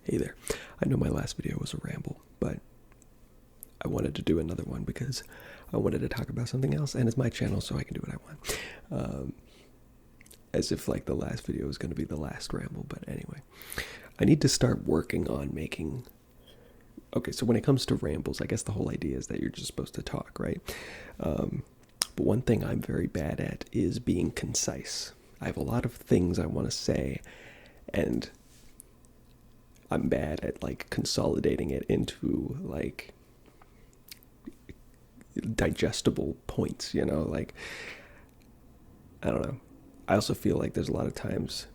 Hey there. I know my last video was a ramble, but I wanted to do another one because I wanted to talk about something else, and it's my channel, so I can do what I want. As if like the last video was going to be the last ramble, but anyway. I need to start working on making... Okay, so when it comes to rambles, I guess the whole idea is that you're just supposed to talk, right? But one thing I'm very bad at is being concise. I have a lot of things I want to say, and I'm bad at like consolidating it into like digestible points, like, I don't know. I also feel like there's a lot of times,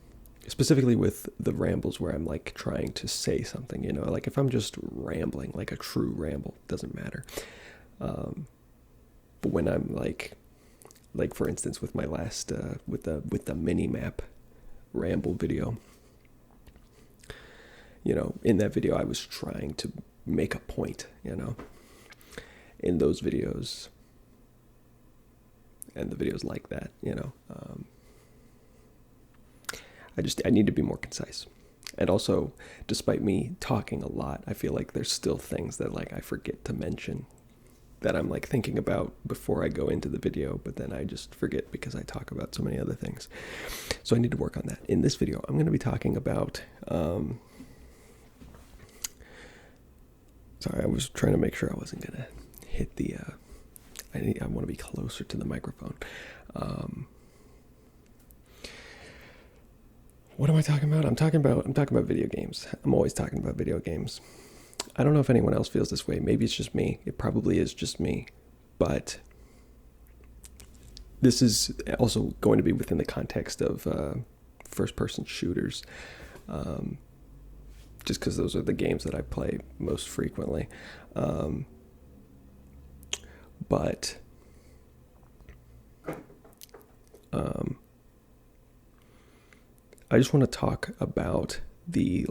specifically with the rambles, where I'm like trying to say something, like if I'm just rambling, like a true ramble, doesn't matter. But when I'm like for instance with my last with the mini map ramble video, in that video I was trying to make a point, in those videos and the videos like that, I need to be more concise. And also, despite me talking a lot, I feel like there's still things that like I forget to mention that I'm like thinking about before I go into the video, but then I just forget because I talk about so many other things. So I need to work on that. In this video, I'm going to be talking about sorry, I was trying to make sure I wasn't going to hit the I want to be closer to the microphone. What am I talking about? I'm talking about video games. I'm always talking about video games. I don't know if anyone else feels this way. Maybe it's just me. It probably is just me. But this is also going to be within the context of first-person shooters, just because those are the games that I play most frequently. But I just want to talk about I'm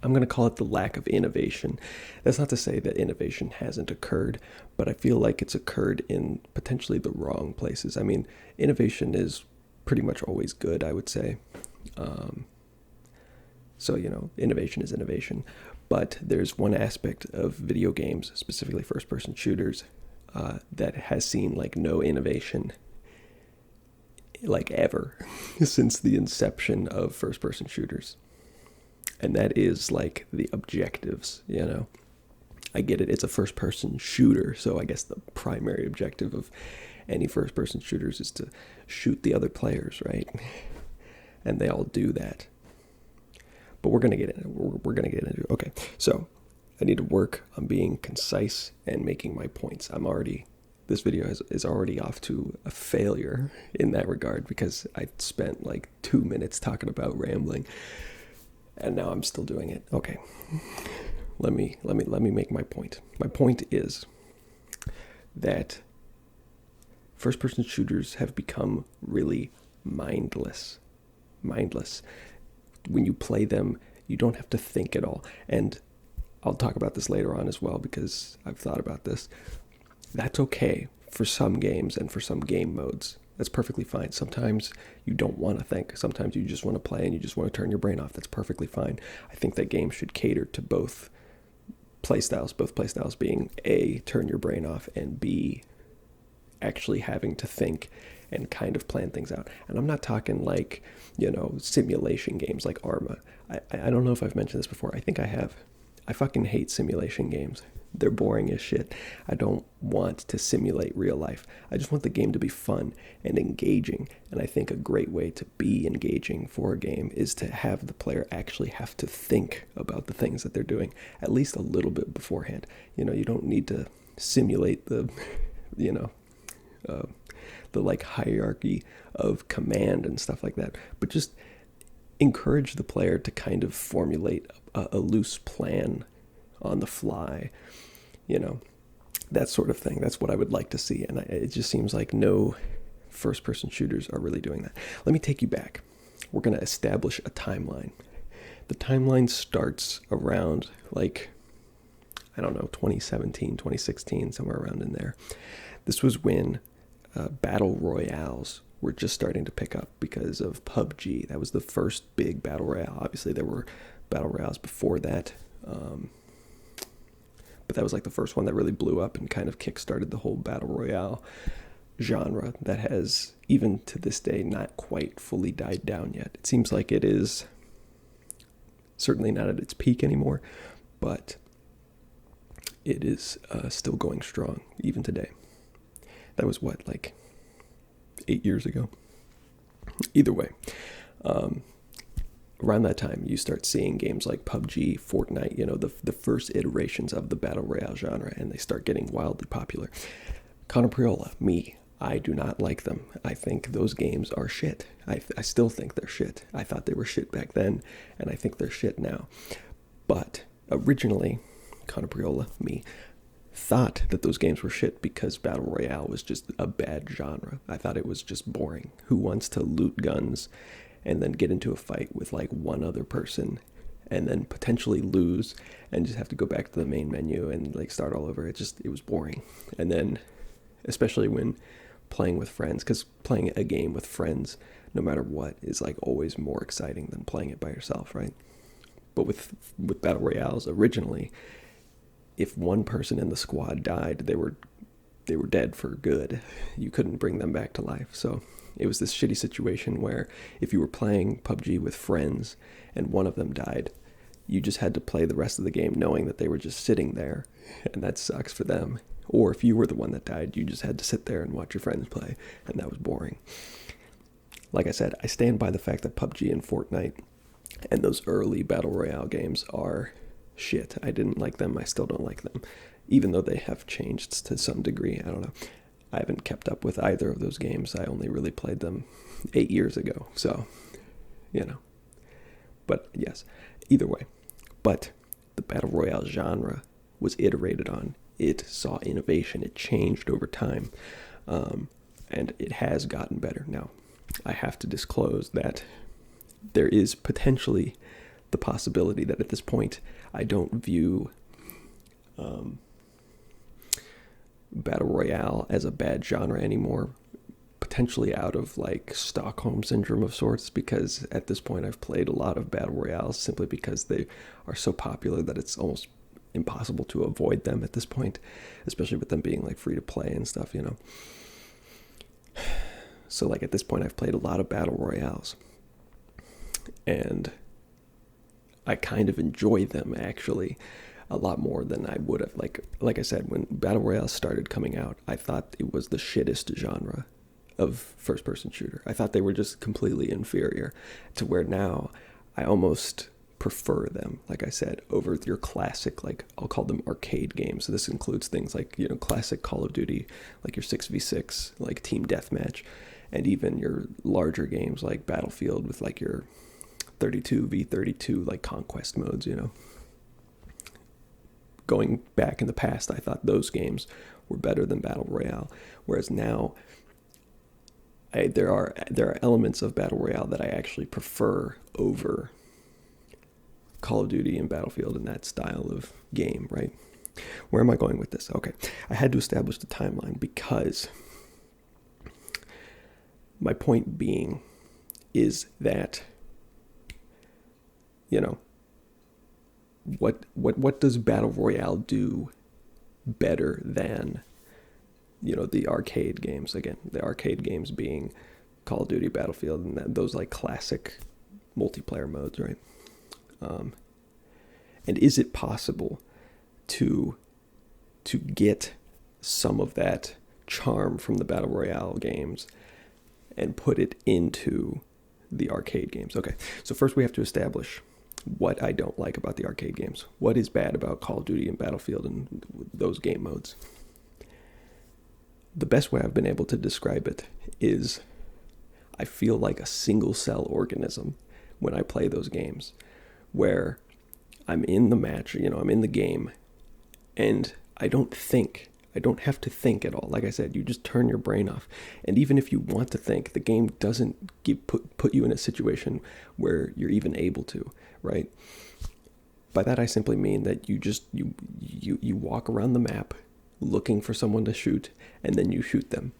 going to call it the lack of innovation. That's not to say that innovation hasn't occurred, but I feel like it's occurred in potentially the wrong places. I mean, innovation is pretty much always good, I would say. So, innovation is innovation. But there's one aspect of video games, specifically first-person shooters, that has seen like no innovation like ever since the inception of first-person shooters. And that is like the objectives, I get it. It's a first-person shooter, so I guess the primary objective of any first-person shooters is to shoot the other players, right? And they all do that. But we're gonna get into it. Okay, so I need to work on being concise and making my points. This video is already off to a failure in that regard because I spent like 2 minutes talking about rambling, and now I'm still doing it. Okay, let me make my point. My point is that first-person shooters have become really mindless. When you play them, you don't have to think at all. And I'll talk about this later on as well because I've thought about this. That's okay for some games and for some game modes. That's perfectly fine. Sometimes you don't want to think. Sometimes you just want to play and you just want to turn your brain off. That's perfectly fine. I think that games should cater to both playstyles being A, turn your brain off, and B, actually having to think and kind of plan things out. And I'm not talking like, simulation games like Arma. I don't know if I've mentioned this before. I think I have. I fucking hate simulation games. They're boring as shit. I don't want to simulate real life. I just want the game to be fun and engaging. And I think a great way to be engaging for a game is to have the player actually have to think about the things that they're doing, at least a little bit beforehand. You don't need to simulate the, the like hierarchy of command and stuff like that, but just encourage the player to kind of formulate a loose plan on the fly, that sort of thing. That's what I would like to see. And it just seems like no first-person shooters are really doing that. Let me take you back. We're going to establish a timeline. The timeline starts around 2017, 2016, somewhere around in there. This was when battle royales were just starting to pick up because of PUBG. That was the first big battle royale. Obviously, there were battle royales before that. But that was like the first one that really blew up and kind of kickstarted the whole battle royale genre that has, even to this day, not quite fully died down yet. It seems like it is certainly not at its peak anymore, but it is still going strong even today. That was what, like 8 years ago? Either way, around that time, you start seeing games like PUBG, Fortnite, the first iterations of the battle royale genre, and they start getting wildly popular. Conor, I do not like them. I think those games are shit. I still think they're shit. I thought they were shit back then, and I think they're shit now. But originally, Conor, thought that those games were shit because battle royale was just a bad genre. I thought it was just boring. Who wants to loot guns and then get into a fight with like one other person and then potentially lose and just have to go back to the main menu and like start all over? It was boring. And then especially when playing with friends, because playing a game with friends, no matter what, is like always more exciting than playing it by yourself, right? But with battle royales originally, if one person in the squad died, they were dead for good. You couldn't bring them back to life. So it was this shitty situation where if you were playing PUBG with friends and one of them died, you just had to play the rest of the game knowing that they were just sitting there, and that sucks for them. Or if you were the one that died, you just had to sit there and watch your friends play, and that was boring. Like I said, I stand by the fact that PUBG and Fortnite and those early battle royale games are shit. I didn't like them. I still don't like them, even though they have changed to some degree. I don't know. I haven't kept up with either of those games. I only really played them 8 years ago. So, But yes, either way. But the battle royale genre was iterated on. It saw innovation. It changed over time. And it has gotten better. Now, I have to disclose that there is potentially the possibility that at this point I don't view battle royale as a bad genre anymore, potentially out of like Stockholm syndrome of sorts, because at this point I've played a lot of battle royales simply because they are so popular that it's almost impossible to avoid them at this point, especially with them being like free to play and stuff, So like at this point I've played a lot of battle royales, and I kind of enjoy them actually a lot more than I would have. Like I said, when battle royale started coming out, I thought it was the shittest genre of first-person shooter. I thought they were just completely inferior, to where now I almost prefer them, like I said, over your classic, like I'll call them arcade games. So this includes things like, classic Call of Duty, like your 6v6, like team deathmatch, and even your larger games like Battlefield with like your 32v32 like conquest modes, Going back in the past, I thought those games were better than Battle Royale, whereas now there are elements of Battle Royale that I actually prefer over Call of Duty and Battlefield and that style of game, right? Where am I going with this? Okay, I had to establish the timeline because my point being is that, what does Battle Royale do better than, the arcade games? Again, the arcade games being Call of Duty, Battlefield, and those like classic multiplayer modes, right? And is it possible to get some of that charm from the Battle Royale games and put it into the arcade games? Okay, so first we have to establish what I don't like about the arcade games. What is bad about Call of Duty and Battlefield and those game modes? The best way I've been able to describe it is I feel like a single cell organism when I play those games, where I'm in the match, I'm in the game, and I don't have to think at all. Like I said, you just turn your brain off. And even if you want to think, the game doesn't put you in a situation where you're even able to, right? By that I simply mean that you walk around the map looking for someone to shoot, and then you shoot them.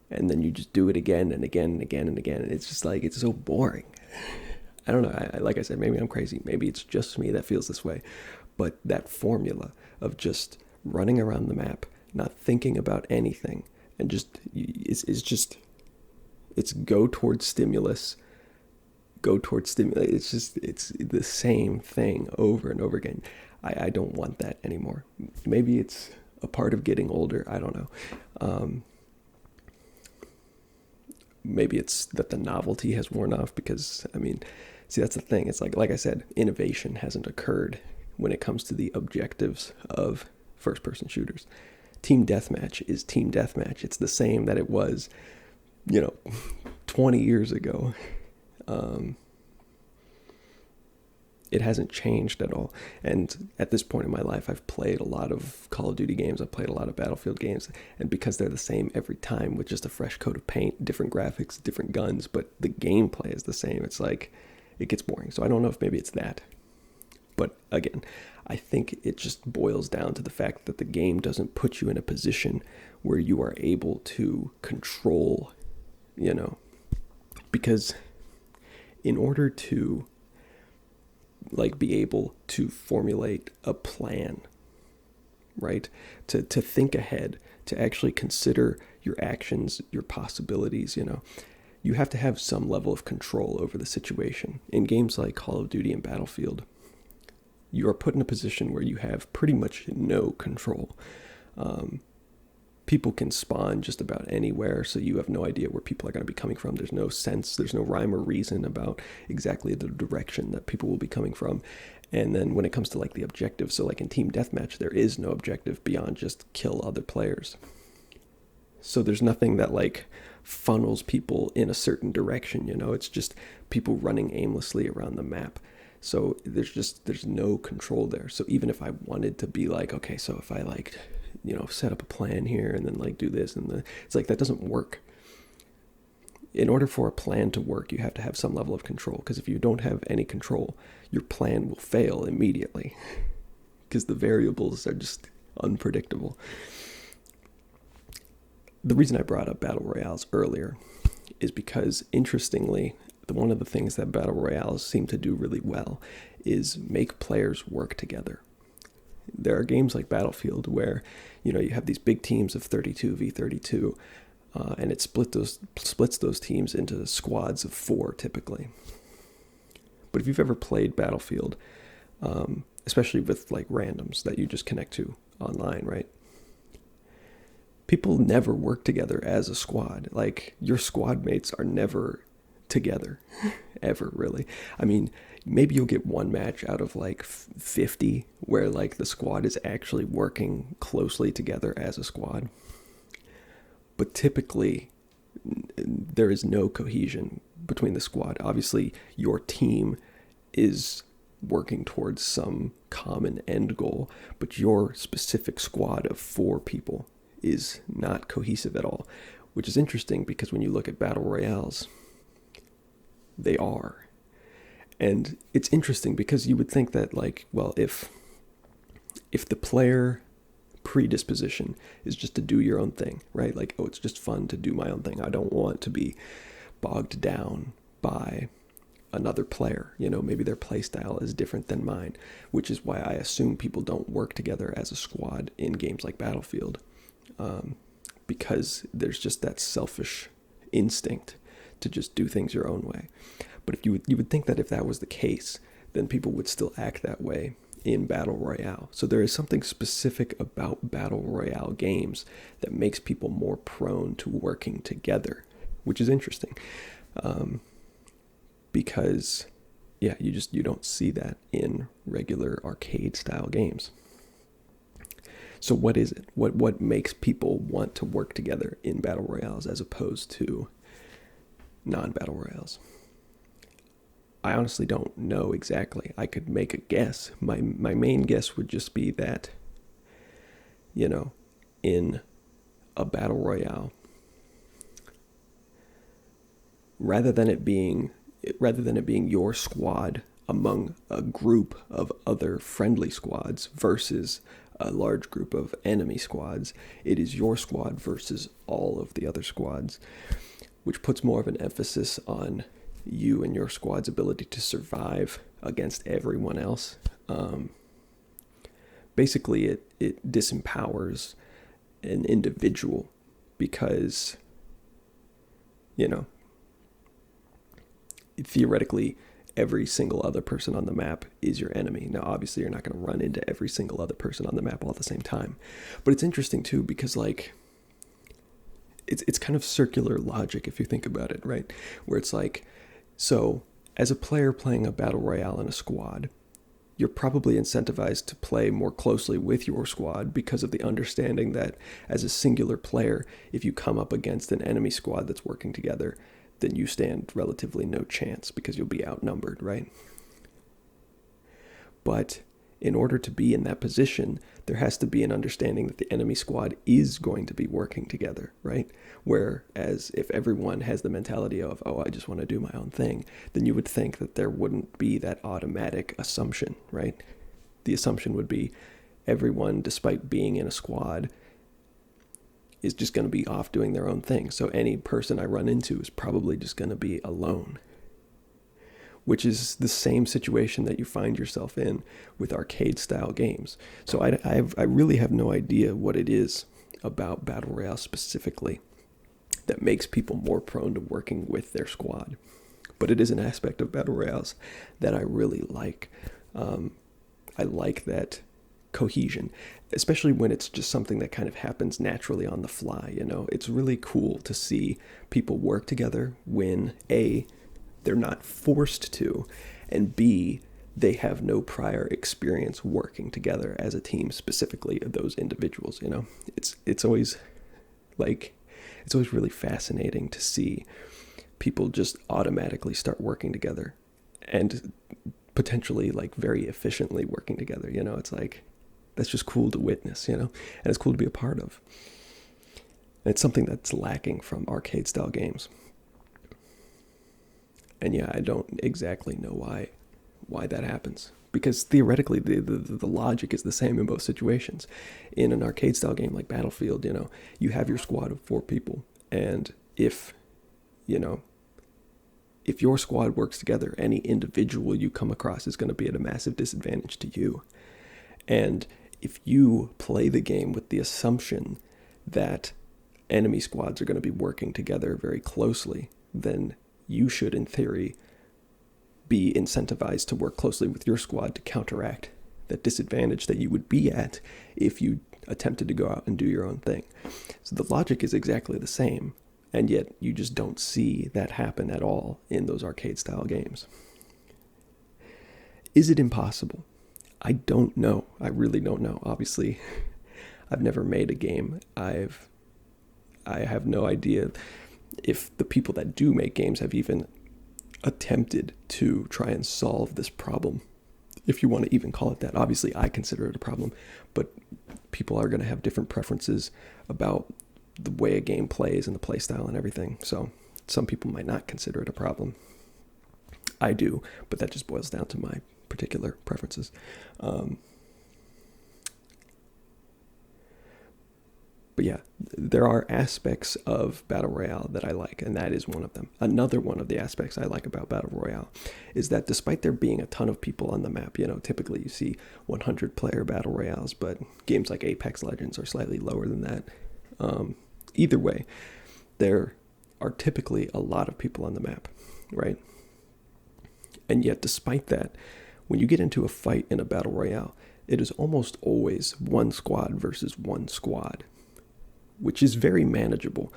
And then you just do it again and again and again and again. And it's just like, it's so boring. I don't know. Like I said, maybe I'm crazy. Maybe it's just me that feels this way. But that formula of just running around the map, not thinking about anything, and just is just, it's go towards stimulus, go towards stimulus. It's the same thing over and over again. I don't want that anymore. Maybe it's a part of getting older. I don't know. Maybe it's that the novelty has worn off because, I mean, see, that's the thing. It's like I said, innovation hasn't occurred when it comes to the objectives of first-person shooters. Team deathmatch is team deathmatch. It's the same that it was, 20 years ago. It hasn't changed at all. And at this point in my life, I've played a lot of Call of Duty games. I've played a lot of Battlefield games. And because they're the same every time with just a fresh coat of paint, different graphics, different guns, but the gameplay is the same, it's like, it gets boring. So I don't know if maybe it's that. But again, I think it just boils down to the fact that the game doesn't put you in a position where you are able to control, because in order to be able to formulate a plan, right? To think ahead, to actually consider your actions, your possibilities, you have to have some level of control over the situation. In games like Call of Duty and Battlefield, you are put in a position where you have pretty much no control. People can spawn just about anywhere, so you have no idea where people are going to be coming from. There's no sense, there's no rhyme or reason about exactly the direction that people will be coming from. And then when it comes to the objective, so in team deathmatch, there is no objective beyond just kill other players. So there's nothing that funnels people in a certain direction, it's just people running aimlessly around the map. So there's no control there. So even if I wanted to be okay, so if I set up a plan here and then do this and it's that doesn't work. In order for a plan to work, you have to have some level of control, because if you don't have any control, your plan will fail immediately because the variables are just unpredictable. The reason I brought up battle royales earlier is because, interestingly, one of the things that battle royales seem to do really well is make players work together. There are games like Battlefield where, you have these big teams of 32v32, and it splits those teams into squads of 4 typically. But if you've ever played Battlefield, especially with randoms that you just connect to online, right? People never work together as a squad. Your squad mates are never together, ever, really. I mean, maybe you'll get one match out of 50 where the squad is actually working closely together as a squad. But typically, there is no cohesion between the squad. Obviously, your team is working towards some common end goal, but your specific squad of 4 people is not cohesive at all, which is interesting because when you look at battle royales, they are. And it's interesting because you would think that if the player predisposition is just to do your own thing, right? It's just fun to do my own thing. I don't want to be bogged down by another player. Maybe their play style is different than mine, which is why I assume people don't work together as a squad in games like Battlefield, because there's just that selfish instinct to just do things your own way. But if you would think that if that was the case, then people would still act that way in Battle Royale. So there is something specific about Battle Royale games that makes people more prone to working together, which is interesting. Because, you don't see that in regular arcade-style games. So what is it? What makes people want to work together in Battle Royales as opposed to non-Battle Royales? I honestly don't know exactly. I could make a guess. My main guess would just be that, in a Battle Royale, rather than it being your squad among a group of other friendly squads versus a large group of enemy squads, it is your squad versus all of the other squads, which puts more of an emphasis on you and your squad's ability to survive against everyone else. Basically, it disempowers an individual because, theoretically, every single other person on the map is your enemy. Now, obviously, you're not going to run into every single other person on the map all at the same time. But it's interesting, too, because, it's kind of circular logic if you think about it, right? Where it's so as a player playing a battle royale in a squad, you're probably incentivized to play more closely with your squad because of the understanding that as a singular player, if you come up against an enemy squad that's working together, then you stand relatively no chance because you'll be outnumbered, right? But in order to be in that position, there has to be an understanding that the enemy squad is going to be working together, right? Whereas if everyone has the mentality of, oh, I just want to do my own thing, then you would think that there wouldn't be that automatic assumption, right? The assumption would be everyone, despite being in a squad, is just going to be off doing their own thing. So any person I run into is probably just going to be alone, which is the same situation that you find yourself in with arcade-style games. So I really have no idea what it is about Battle Royale specifically that makes people more prone to working with their squad. But it is an aspect of Battle Royales that I really like. I like that cohesion, especially when it's just something that kind of happens naturally on the fly. It's really cool to see people work together when A, they're not forced to, and B, they have no prior experience working together as a team, specifically those individuals. It's always really fascinating to see people just automatically start working together and potentially very efficiently working together. It's that's just cool to witness, and it's cool to be a part of. And it's something that's lacking from arcade style games. And yeah, I don't exactly know why that happens. Because theoretically, the logic is the same in both situations. In an arcade-style game like Battlefield, you have your squad of 4 people. And if your squad works together, any individual you come across is going to be at a massive disadvantage to you. And if you play the game with the assumption that enemy squads are going to be working together very closely, then you should, in theory, be incentivized to work closely with your squad to counteract that disadvantage that you would be at if you attempted to go out and do your own thing. So the logic is exactly the same, and yet you just don't see that happen at all in those arcade-style games. Is it impossible? I don't know. I really don't know. Obviously, I've never made a game. I have no idea if the people that do make games have even attempted to try and solve this problem, if you want to even call it that. Obviously, I consider it a problem, but people are going to have different preferences about the way a game plays and the play style and everything. So some people might not consider it a problem. I do, but that just boils down to my particular preferences. But yeah, there are aspects of Battle Royale that I like, and that is one of them. Another one of the aspects I like about Battle Royale is that despite there being a ton of people on the map, typically you see 100-player Battle Royales, but games like Apex Legends are slightly lower than that. Either way, there are typically a lot of people on the map, right? And yet, despite that, when you get into a fight in a Battle Royale, it is almost always one squad versus one squad, which is very manageable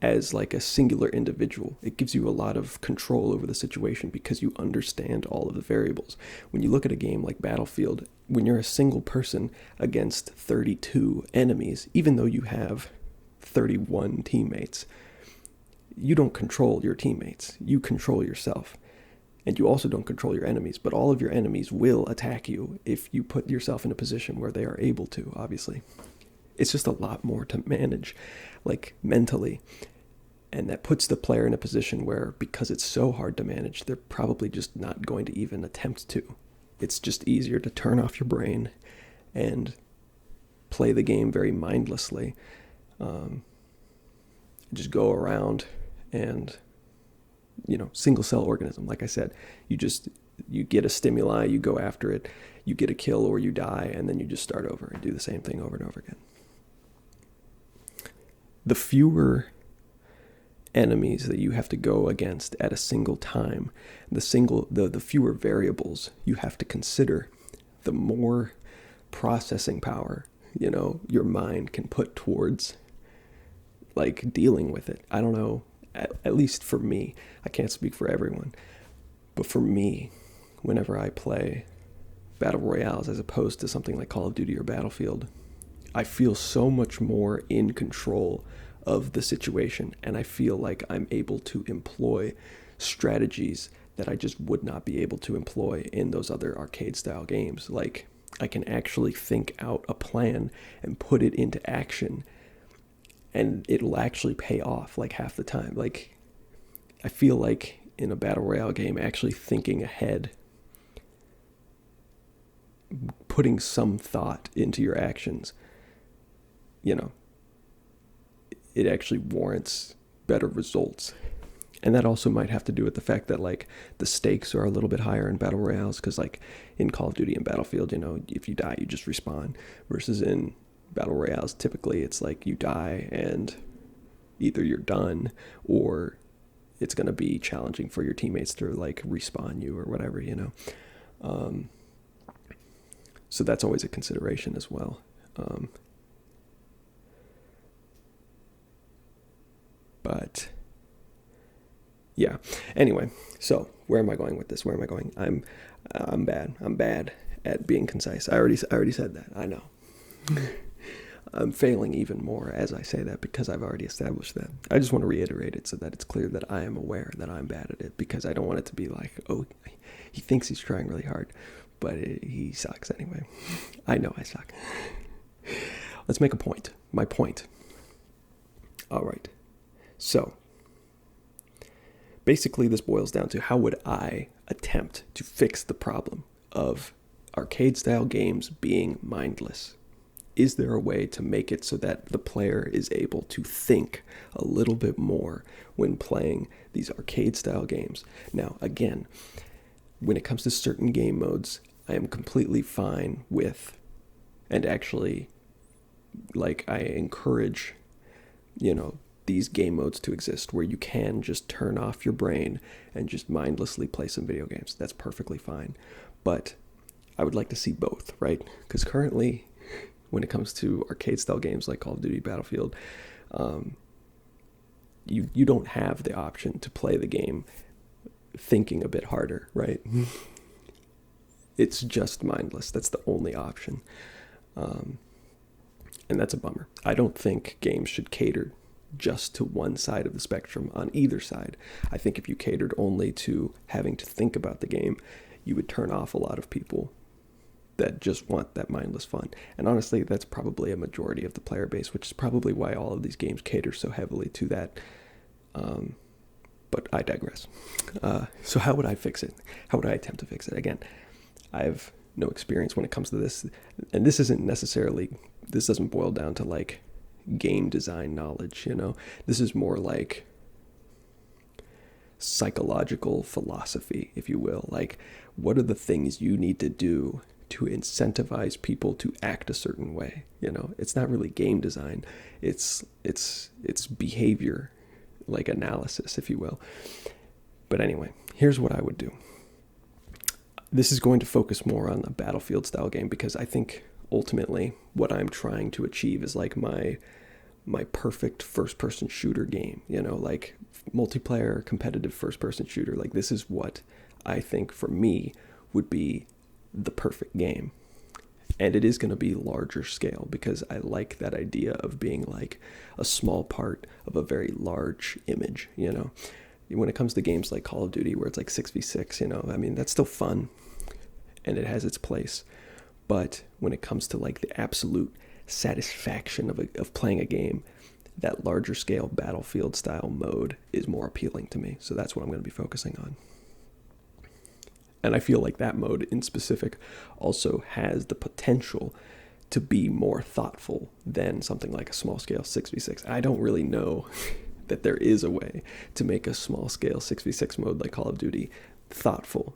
as a singular individual. It gives you a lot of control over the situation because you understand all of the variables. When you look at a game like Battlefield, when you're a single person against 32 enemies, even though you have 31 teammates, you don't control your teammates. You control yourself. And you also don't control your enemies, but all of your enemies will attack you if you put yourself in a position where they are able to, obviously. It's just a lot more to manage, mentally. And that puts the player in a position where, because it's so hard to manage, they're probably just not going to even attempt to. It's just easier to turn off your brain and play the game very mindlessly. Just go around and single cell organism. Like I said, you get a stimuli, you go after it, you get a kill or you die, and then you just start over and do the same thing over and over again. The fewer enemies that you have to go against at a single time, the fewer variables you have to consider, the more processing power, your mind can put towards like dealing with it. I don't know, at least for me, I can't speak for everyone, but for me, whenever I play battle royales as opposed to something like Call of Duty or Battlefield, I feel so much more in control of the situation, and I feel like I'm able to employ strategies that I just would not be able to employ in those other arcade style games. Like, I can actually think out a plan and put it into action, and it'll actually pay off like half the time. Like, I feel like in a battle royale game, actually thinking ahead, putting some thought into your actions, it actually warrants better results. And that also might have to do with the fact that like the stakes are a little bit higher in battle royales, because like in Call of Duty and Battlefield, if you die, you just respawn, versus in battle royales, typically it's like you die and either you're done or it's going to be challenging for your teammates to like respawn you or whatever, so that's always a consideration as well. But yeah, anyway, so where am I going with this? I'm bad at being concise. I already said that. I know. I'm failing even more as I say that, because I've already established that. I just want to reiterate it so that it's clear that I am aware that I'm bad at it, because I don't want it to be like, oh, he thinks he's trying really hard, but he sucks anyway. I know I suck. Let's make a point. My point. All right. So, basically this boils down to, how would I attempt to fix the problem of arcade-style games being mindless? Is there a way to make it so that the player is able to think a little bit more when playing these arcade-style games? Now, again, when it comes to certain game modes, I am completely fine with, and actually, like, I encourage, these game modes to exist where you can just turn off your brain and just mindlessly play some video games. That's perfectly fine. But I would like to see both, right? Because currently, when it comes to arcade-style games like Call of Duty, Battlefield, you don't have the option to play the game thinking a bit harder, right? It's just mindless. That's the only option. And that's a bummer. I don't think games should cater just to one side of the spectrum on either side. I think if you catered only to having to think about the game, you would turn off a lot of people that just want that mindless fun. And honestly, that's probably a majority of the player base, which is probably why all of these games cater so heavily to that. But I digress. So how would I fix it? How would I attempt to fix it? Again, I have no experience when it comes to this. And this doesn't boil down to like game design knowledge, This is more like psychological philosophy, if you will. Like, what are the things you need to do to incentivize people to act a certain way? It's not really game design. It's behavior, like analysis, if you will. But anyway, here's what I would do. This is going to focus more on a Battlefield style game, because I think ultimately what I'm trying to achieve is like my perfect first-person shooter game, like multiplayer competitive first-person shooter. Like, this is what I think for me would be the perfect game. And it is going to be larger scale, because I like that idea of being like a small part of a very large image, When it comes to games like Call of Duty, where it's like 6v6, that's still fun and it has its place. But when it comes to like the absolute satisfaction of playing a game, that larger scale Battlefield style mode is more appealing to me. So that's what I'm going to be focusing on. And I feel like that mode in specific also has the potential to be more thoughtful than something like a small scale 6v6. I don't really know that there is a way to make a small scale 6v6 mode like Call of Duty thoughtful,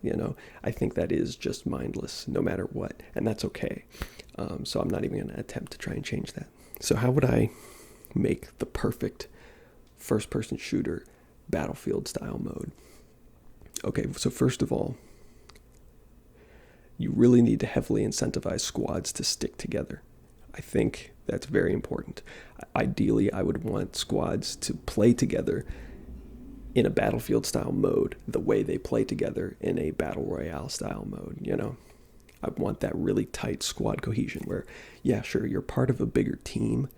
I think that is just mindless no matter what, and that's okay. So I'm not even going to attempt to try and change that. So how would I make the perfect first-person shooter Battlefield-style mode? Okay, so first of all, you really need to heavily incentivize squads to stick together. I think that's very important. Ideally, I would want squads to play together in a Battlefield-style mode the way they play together in a Battle Royale-style mode, I want that really tight squad cohesion where, yeah, sure, you're part of a bigger team,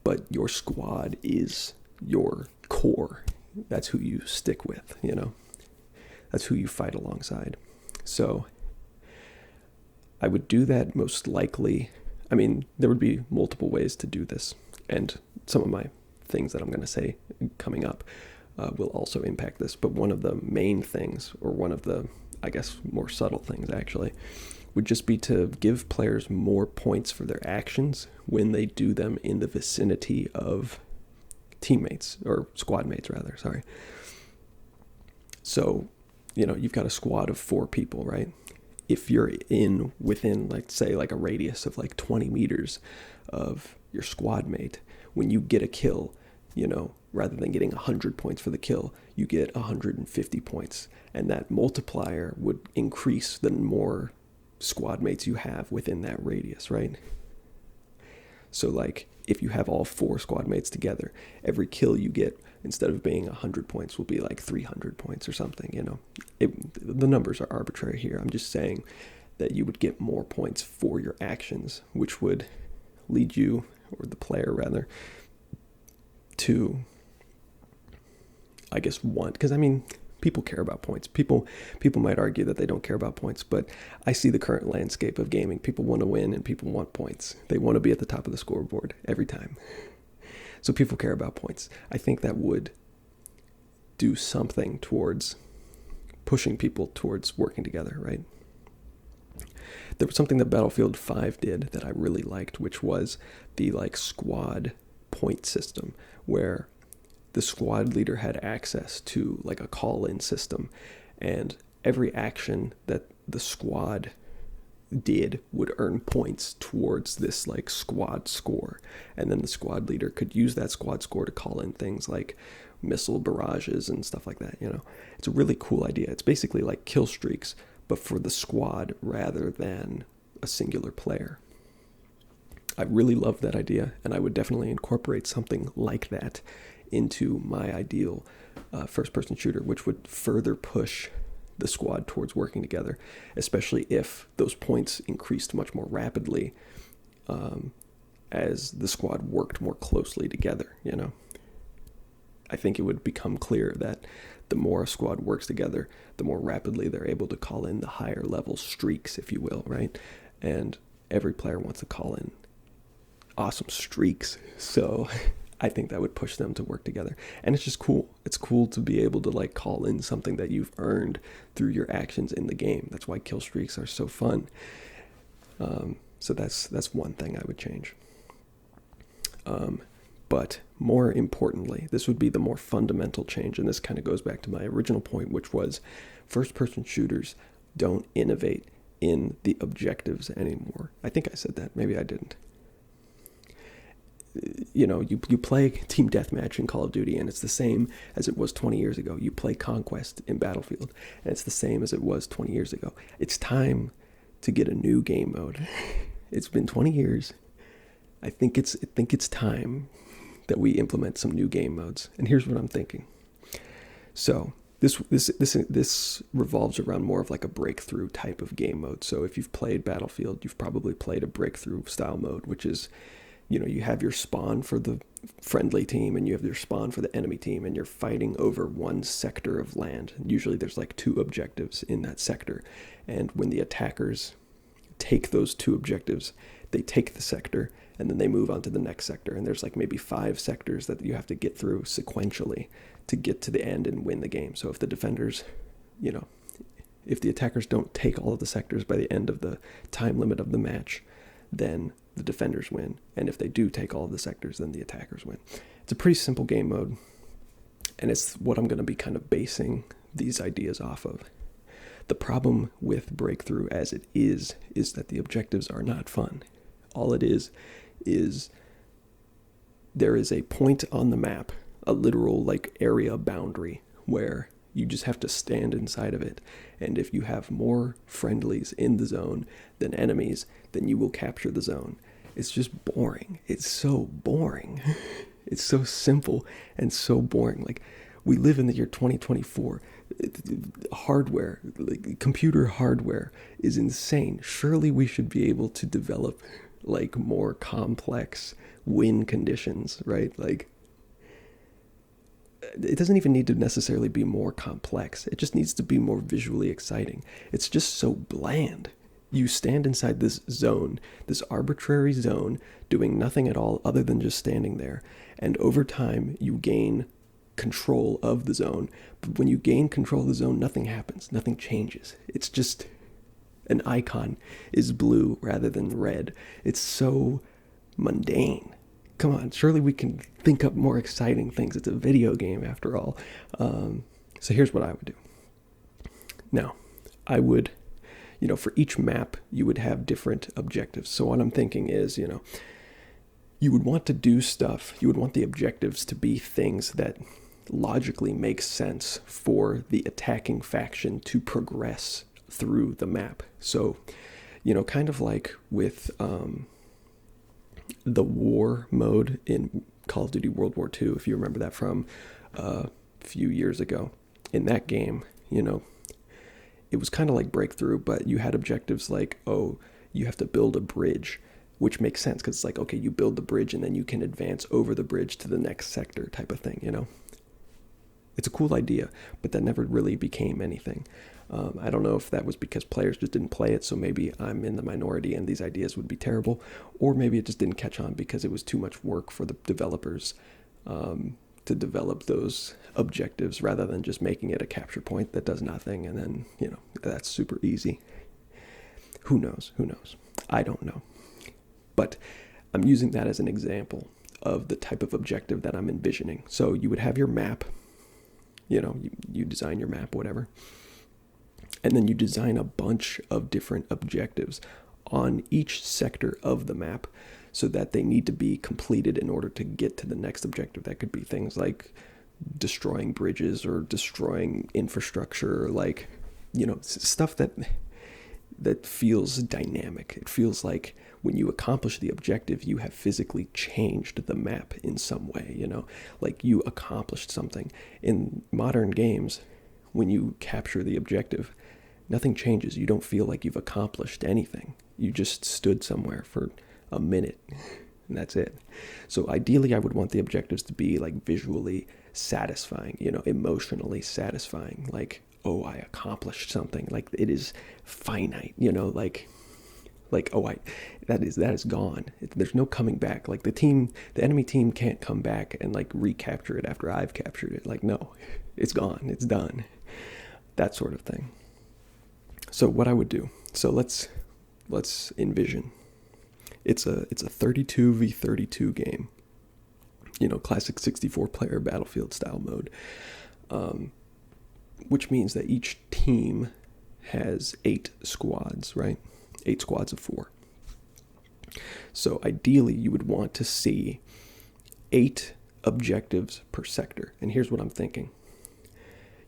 but your squad is your core. That's who you stick with, That's who you fight alongside. So I would do that most likely. I mean, there would be multiple ways to do this, and some of my things that I'm going to say coming up will also impact this. But one of the main things, or one of the, I guess, more subtle things actually, would just be to give players more points for their actions when they do them in the vicinity of teammates, or squad mates rather, sorry. So, you've got a squad of 4 people, right? If you're within, like, say, like a radius of like 20 meters of your squad mate, when you get a kill, rather than getting 100 points for the kill, you get 150 points. And that multiplier would increase the more squad mates you have within that radius, right? So, like, if you have all 4 squad mates together, every kill you get, instead of being 100 points, will be like 300 points or something, The numbers are arbitrary here. I'm just saying that you would get more points for your actions, which would lead you, or the player rather, to, I guess, because people care about points. People might argue that they don't care about points, but I see the current landscape of gaming. People want to win and people want points. They want to be at the top of the scoreboard every time. So people care about points. I think that would do something towards pushing people towards working together, right? There was something that Battlefield 5 did that I really liked, which was the squad point system, where the squad leader had access to like a call-in system, and every action that the squad did would earn points towards this squad score, and then the squad leader could use that squad score to call in things like missile barrages and stuff like that. It's a really cool idea. It's basically like kill streaks, but for the squad rather than a singular player. I really love that idea, and I would definitely incorporate something like that into my ideal first-person shooter, which would further push the squad towards working together, especially if those points increased much more rapidly as the squad worked more closely together, I think it would become clear that the more a squad works together, the more rapidly they're able to call in the higher level streaks, if you will, right? And every player wants to call in awesome streaks, so I think that would push them to work together. And it's just cool. It's cool to be able to call in something that you've earned through your actions in the game. That's why kill streaks are so fun. So that's one thing I would change. But more importantly, this would be the more fundamental change, and this kind of goes back to my original point, which was first-person shooters don't innovate in the objectives anymore. I think I said that. Maybe I didn't. You play Team Deathmatch in Call of Duty, and it's the same as it was 20 years ago. You play Conquest in Battlefield, and it's the same as it was 20 years ago. It's time to get a new game mode. It's been 20 years. I think it's time that we implement some new game modes. And here's what I'm thinking. So this revolves around more of like a breakthrough type of game mode. So if you've played Battlefield, you've probably played a breakthrough style mode, which is, you have your spawn for the friendly team and you have your spawn for the enemy team, and you're fighting over one sector of land. Usually there's 2 objectives in that sector. And when the attackers take those 2 objectives, they take the sector and then they move on to the next sector. And there's maybe 5 sectors that you have to get through sequentially to get to the end and win the game. So if the defenders, if the attackers don't take all of the sectors by the end of the time limit of the match, then the defenders win. And if they do take all of the sectors, then the attackers win. It's a pretty simple game mode. And it's what I'm going to be kind of basing these ideas off of. The problem with Breakthrough as it is that the objectives are not fun. All it is there is a point on the map, a literal like area boundary, where you just have to stand inside of it. And if you have more friendlies in the zone than enemies, then you will capture the zone. It's just boring. It's so boring. It's so simple and so boring. Like, we live in the year 2024. Hardware, like computer hardware, is insane. Surely we should be able to develop like more complex win conditions, right? Like, it doesn't even need to necessarily be more complex. It just needs to be more visually exciting. It's just so bland. You stand inside this zone, this arbitrary zone, doing nothing at all other than just standing there. And over time, you gain control of the zone. But when you gain control of the zone, nothing happens. Nothing changes. It's just an icon is blue rather than red. It's so mundane. Come on, surely we can think up more exciting things. It's a video game after all. So here's what I would do. Now, I would, for each map, you would have different objectives. So what I'm thinking is, you would want to do stuff. You would want the objectives to be things that logically make sense for the attacking faction to progress through the map. So, kind of like with the war mode in Call of Duty World War II, if you remember that from a few years ago. In that game, it was kind of like Breakthrough, but you had objectives like, you have to build a bridge, which makes sense because it's like, okay, you build the bridge and then you can advance over the bridge to the next sector type of thing, It's a cool idea, but that never really became anything. I don't know if that was because players just didn't play it, so maybe I'm in the minority and these ideas would be terrible, or maybe it just didn't catch on because it was too much work for the developers to develop those objectives rather than just making it a capture point that does nothing, and then, that's super easy. Who knows? I don't know. But I'm using that as an example of the type of objective that I'm envisioning. So you would have your map, you design your map, whatever. And then you design a bunch of different objectives on each sector of the map so that they need to be completed in order to get to the next objective. That could be things like destroying bridges or destroying infrastructure, like, stuff that feels dynamic. It feels like when you accomplish the objective, you have physically changed the map in some way, like you accomplished something. In modern games, when you capture the objective, nothing changes. You don't feel like you've accomplished anything. You just stood somewhere for a minute, and that's it. So ideally, I would want the objectives to be like visually satisfying, emotionally satisfying, like, oh, I accomplished something, like it is finite, that is gone. There's no coming back. Like the enemy team can't come back and like recapture it after I've captured it. Like, no, it's gone, it's done. That sort of thing. So what I would do, so let's envision. It's a 32v32 game. Classic 64 player Battlefield style mode. Which means that each team has 8 squads, right? 8 squads of 4. So ideally, you would want to see 8 objectives per sector. And here's what I'm thinking.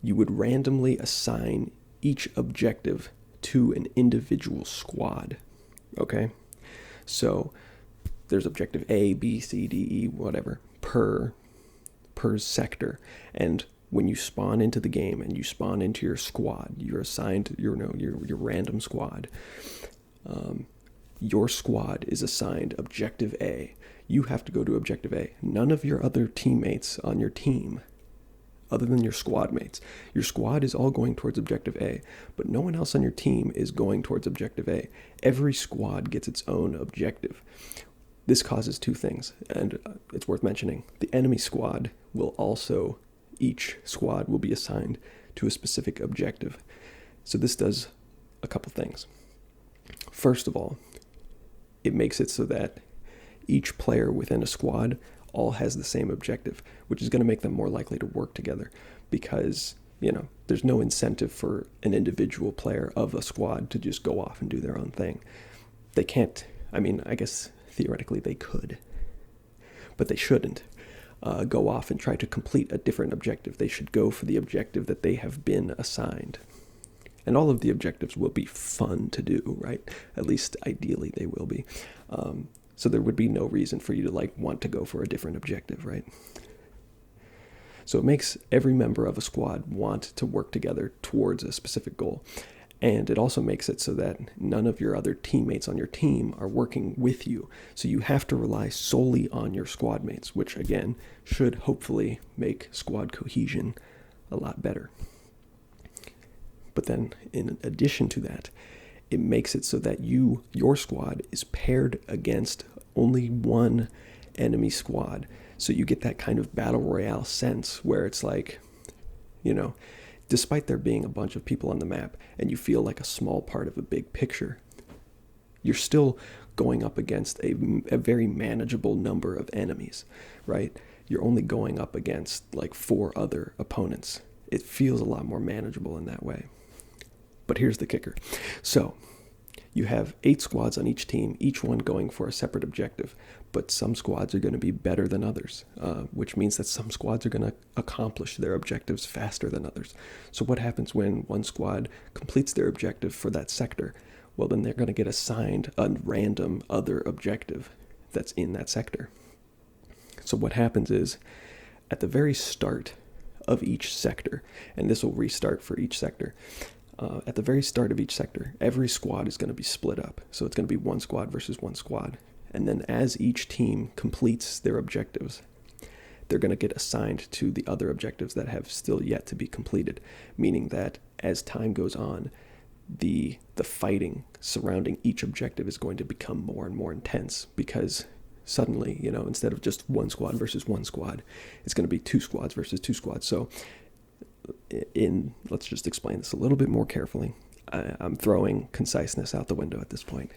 You would randomly assign each objective to an individual squad, okay? So there's objective A, B, C, D, E, whatever, per sector. And when you spawn into the game and you spawn into your squad, you're assigned your random squad. Your squad is assigned objective A. You have to go to objective A. None of your other teammates on your team, other than your squad mates, your squad is all going towards objective A, but no one else on your team is going towards objective A. Every squad gets its own objective. This causes 2 things, and it's worth mentioning. The enemy squad will also, each squad will be assigned to a specific objective. So this does a couple things. First of all, it makes it so that each player within a squad all has the same objective, which is going to make them more likely to work together because, there's no incentive for an individual player of a squad to just go off and do their own thing. They can't, I guess theoretically they could, but they shouldn't go off and try to complete a different objective. They should go for the objective that they have been assigned. And all of the objectives will be fun to do, right? At least ideally they will be. So there would be no reason for you to want to go for a different objective, right? So it makes every member of a squad want to work together towards a specific goal. And it also makes it so that none of your other teammates on your team are working with you. So you have to rely solely on your squad mates, which again should hopefully make squad cohesion a lot better. But then in addition to that, it makes it so that your squad is paired against only one enemy squad. So you get that kind of battle royale sense where it's despite there being a bunch of people on the map and you feel like a small part of a big picture, you're still going up against a very manageable number of enemies, right? You're only going up against 4 other opponents. It feels a lot more manageable in that way. But here's the kicker. So you have 8 squads on each team, each one going for a separate objective, but some squads are going to be better than others, which means that some squads are going to accomplish their objectives faster than others. So what happens when one squad completes their objective for that sector? Well, then they're going to get assigned a random other objective that's in that sector. So what happens is, at the very start of each sector, and this will restart for each sector, at the very start of each sector, every squad is going to be split up. So it's going to be one squad versus one squad. And then as each team completes their objectives, they're going to get assigned to the other objectives that have still yet to be completed, meaning that as time goes on, the fighting surrounding each objective is going to become more and more intense because suddenly, instead of just one squad versus one squad, it's going to be 2 squads versus 2 squads. So let's just explain this a little bit more carefully. I'm throwing conciseness out the window at this point.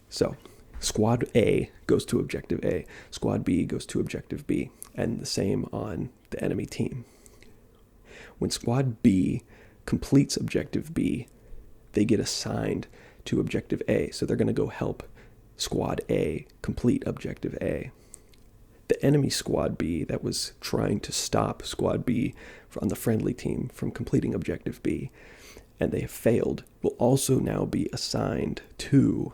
So squad A goes to objective A, squad B goes to objective B, and the same on the enemy team. When squad B completes objective B, they get assigned to objective A, so they're going to go help squad A complete objective A. The enemy squad B that was trying to stop squad B on the friendly team from completing objective B, and they have failed, will also now be assigned to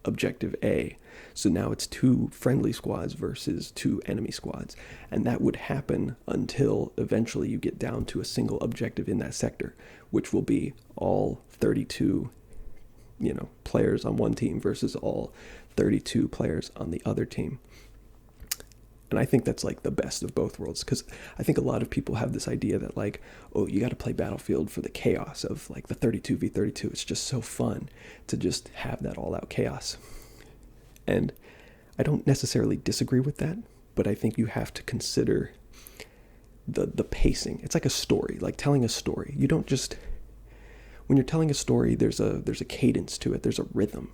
objective A. So now it's 2 friendly squads versus 2 enemy squads. And that would happen until eventually you get down to a single objective in that sector, which will be all 32, players on one team versus all 32 players on the other team. And I think that's the best of both worlds, because I think a lot of people have this idea that you got to play Battlefield for the chaos of the 32v32. It's just so fun to just have that all out chaos. And I don't necessarily disagree with that, but I think you have to consider the pacing. It's like a story, like telling a story. You don't just, when you're telling a story, there's a cadence to it. There's a rhythm,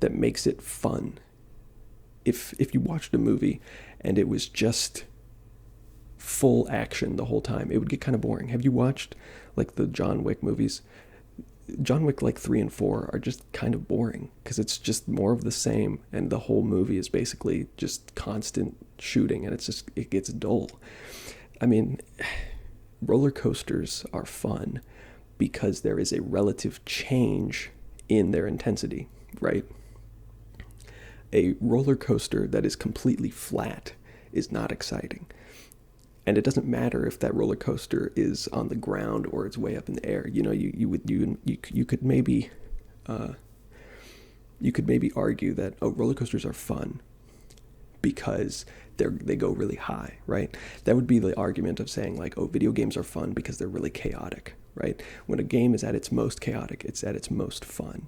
that makes it fun. If you watched a movie and it was just full action the whole time, it would get kind of boring. Have you watched the John Wick movies? John Wick 3 and 4 are just kind of boring because it's just more of the same, and the whole movie is basically just constant shooting, and it gets dull. Roller coasters are fun because there is a relative change in their intensity, right? A roller coaster that is completely flat is not exciting. And it doesn't matter if that roller coaster is on the ground or it's way up in the air. You could maybe argue that roller coasters are fun because they go really high, right? That would be the argument of saying video games are fun because they're really chaotic, right? When a game is at its most chaotic, it's at its most fun.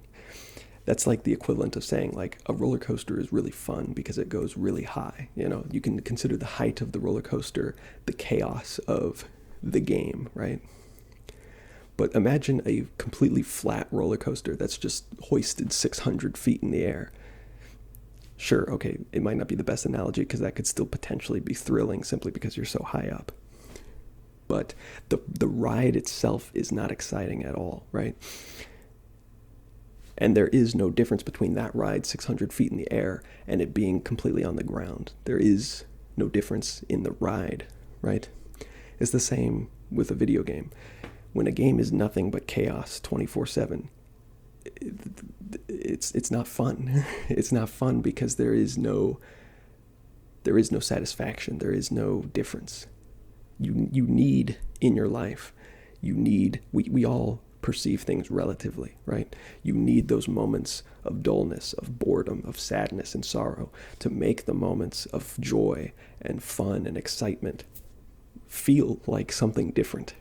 That's the equivalent of saying a roller coaster is really fun because it goes really high. You can consider the height of the roller coaster the chaos of the game, right? But imagine a completely flat roller coaster that's just hoisted 600 feet in the air. Sure, okay, it might not be the best analogy because that could still potentially be thrilling simply because you're so high up. But the ride itself is not exciting at all, right? And there is no difference between that ride 600 feet in the air and it being completely on the ground. There is no difference in the ride, right? It's the same with a video game. When a game is nothing but chaos 24/7, it's not fun. It's not fun because there is no satisfaction. There is no difference. You need in your life. We all perceive things relatively, right? You need those moments of dullness, of boredom, of sadness and sorrow to make the moments of joy and fun and excitement feel like something different.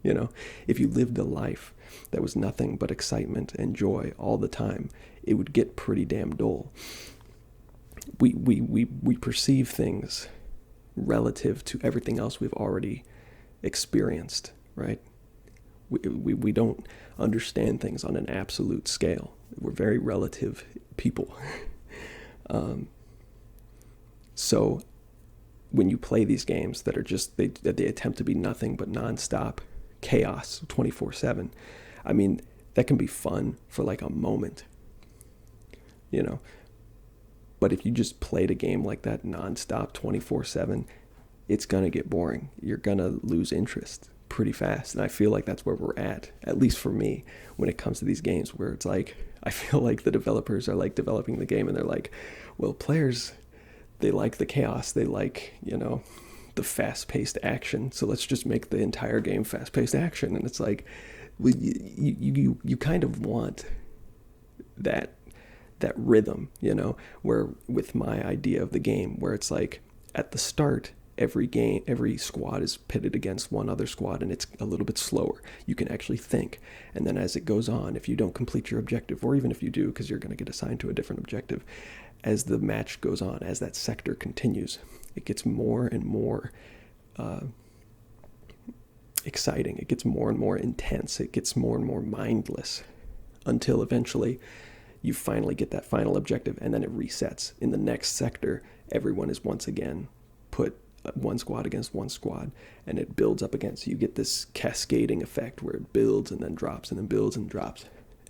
You know, if you lived a life that was nothing but excitement and joy all the time, it would get pretty damn dull. We perceive things relative to everything else we've already experienced, right? We don't understand things on an absolute scale. We're very relative people. So when you play these games that are just, they attempt to be nothing but nonstop chaos 24/7, I mean, that can be fun for like a moment, you know. But if you just played a game like that nonstop 24/7, it's gonna get boring. You're gonna lose interest pretty fast. And I feel like that's where we're at least for me, when it comes to these games, where it's like, I feel like the developers are like developing the game and they're like, well, players, they like the chaos. They like, you know, the fast-paced action. So let's just make the entire game fast-paced action. And it's like, well, you kind of want that rhythm, you know, where with my idea of the game, where it's like at the start, every squad is pitted against one other squad and it's a little bit slower. You can actually think. And then as it goes on, if you don't complete your objective, or even if you do, because you're going to get assigned to a different objective, as the match goes on, as that sector continues, it gets more and more exciting. It gets more and more intense. It gets more and more mindless until eventually you finally get that final objective, and then it resets. In the next sector, everyone is once again put one squad against one squad, and it builds up again. So you get this cascading effect where it builds and then drops and then builds and drops.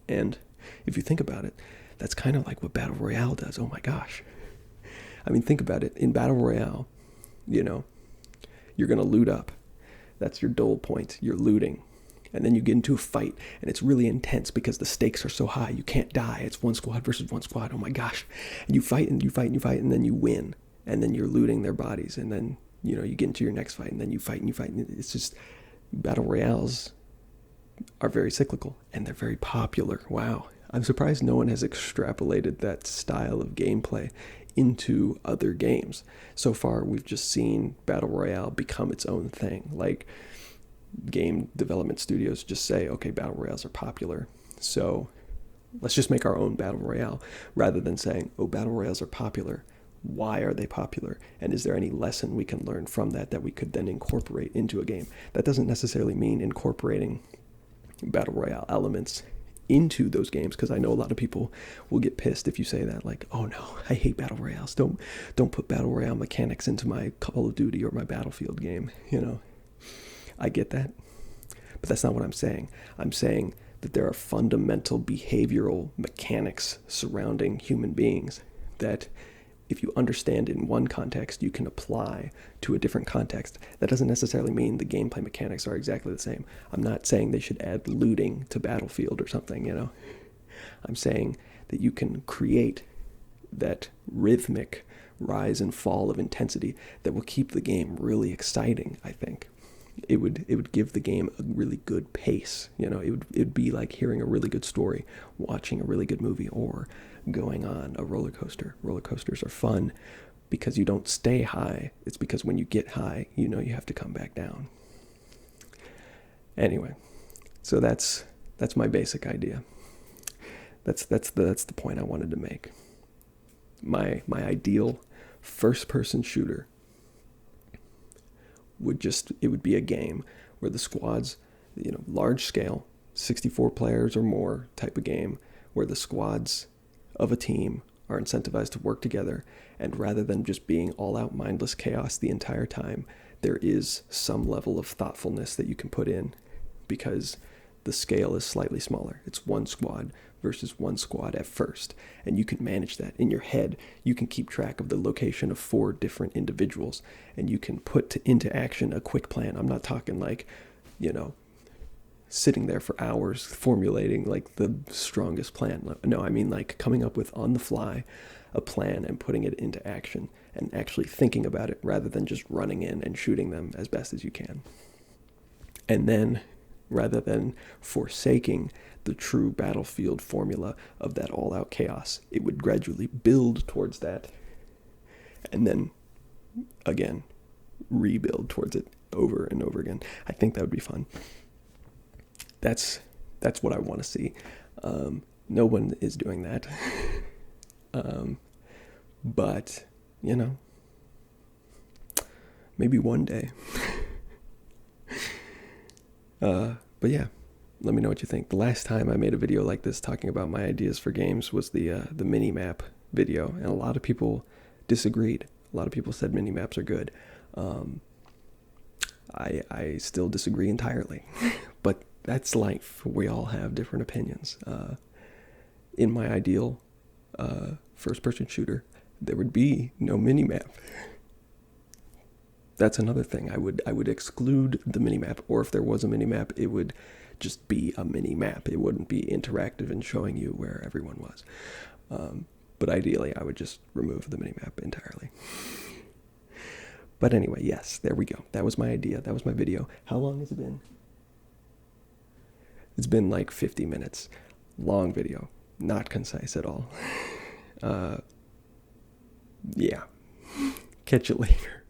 And if you think about it, that's kind of like what Battle Royale does. Oh my gosh. I mean, think about it. In Battle Royale, you know, you're going to loot up. That's your dole point. You're looting. And then you get into a fight, and it's really intense because the stakes are so high. You can't die. It's one squad versus one squad. Oh my gosh. And you fight and you fight and you fight, and then you win. And then you're looting their bodies. And then, you know, you get into your next fight, and then you fight and you fight. And it's just, Battle Royales are very cyclical, and they're very popular. Wow. I'm surprised no one has extrapolated that style of gameplay into other games. So far, we've just seen Battle Royale become its own thing. Like, game development studios just say, okay, Battle Royales are popular, so let's just make our own Battle Royale, rather than saying, oh, Battle Royales are popular. Why are they popular? And is there any lesson we can learn from that we could then incorporate into a game? That doesn't necessarily mean incorporating Battle Royale elements into those games, because I know a lot of people will get pissed if you say that, like, oh no, I hate Battle Royales. Don't put Battle Royale mechanics into my Call of Duty or my Battlefield game, you know. I get that, but that's not what I'm saying. I'm saying that there are fundamental behavioral mechanics surrounding human beings that if you understand in one context, you can apply to a different context. That doesn't necessarily mean the gameplay mechanics are exactly the same. I'm not saying they should add looting to Battlefield or something, you know. I'm saying that you can create that rhythmic rise and fall of intensity that will keep the game really exciting, I think. It would give the game a really good pace. You know, it'd be like hearing a really good story, watching a really good movie, or going on a roller coaster. Roller coasters are fun because you don't stay high. It's because when you get high, you know you have to come back down. Anyway, so that's my basic idea. That's the point I wanted to make. My ideal first-person shooter would be a game where the squads, you know, large scale, 64 players or more type of game, where the squads of a team are incentivized to work together, and rather than just being all-out mindless chaos the entire time, there is some level of thoughtfulness that you can put in, because the scale is slightly smaller. It's one squad versus one squad at first, and you can manage that in your head. You can keep track of the location of 4 different individuals, and you can put into action a quick plan. I'm not talking like, sitting there for hours formulating like the strongest plan. No, I mean like coming up with on the fly a plan and putting it into action and actually thinking about it rather than just running in and shooting them as best as you can. And then, rather than forsaking the true battlefield formula of that all-out chaos, it would gradually build towards that and then again rebuild towards it over and over again. I think that would be fun. That's what I want to see. No one is doing that. But, maybe one day. But yeah, let me know what you think. The last time I made a video like this talking about my ideas for games was the mini-map video, and a lot of people disagreed. A lot of people said mini-maps are good. I still disagree entirely. But that's life. We all have different opinions. In my ideal first-person shooter, there would be no minimap. That's another thing. I would exclude the minimap, or if there was a minimap, it would just be a minimap. It wouldn't be interactive and showing you where everyone was. But ideally, I would just remove the minimap entirely. But anyway, yes, there we go. That was my idea. That was my video. How long has it been? It's been like 50 minutes. Long video. Not concise at all. Yeah. Catch you later.